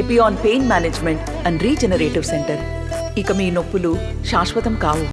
Epione pain management and regenerative centre. ఇక మీ నొప్పులు శాశ్వతం కావు.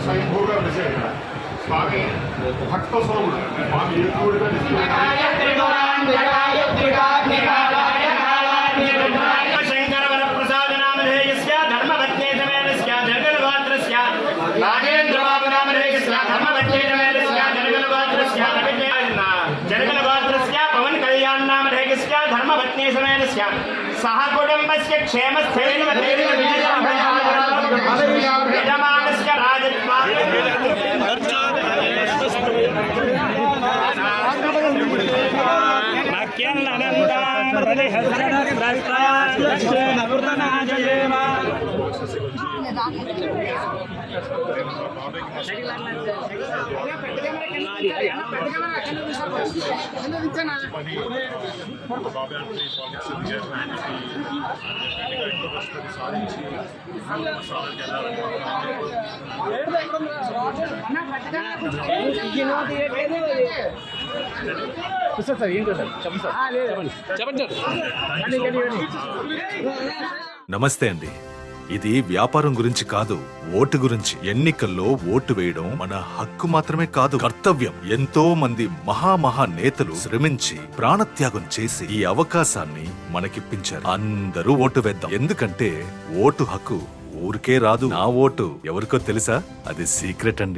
స్వయంభూగా విజయ స్వామి భక్త సోముడు స్వామి ఎక్కువగా శంకర వరప్రసాద నామధేయస్య ధర్మపత్నే సమేతస్య జగన్వాత్రస్య రాజేంద్ర బాబు నామధేయస్య ధర్మపత్నే సమేతస్య జగన్వాత్రస్య జగన్వాత్రస్య పవన్ కళ్యాణ్ నామధేయస్య ధర్మపత్నే సమేతస్య సహ కుటుంబస్య క్షేమస్థైర్య యజమానస్య రాజత్వా నమస్తే అండి. ఇది వ్యాపారం గురించి కాదు, ఓటు గురించి. ఎన్నికల్లో ఓటు వేయడం మన హక్కు మాత్రమే కాదు, కర్తవ్యం. ఎంతో మంది మహా నేతలు శ్రమించి ప్రాణత్యాగం చేసి ఈ అవకాశాన్ని మనకిప్పించారు. అందరూ ఓటు వేద్దాం. ఎందుకంటే ఓటు హక్కు ఊరికే రాదు. నా ఓటు ఎవరికో తెలుసా? అది సీక్రెట్ అండి.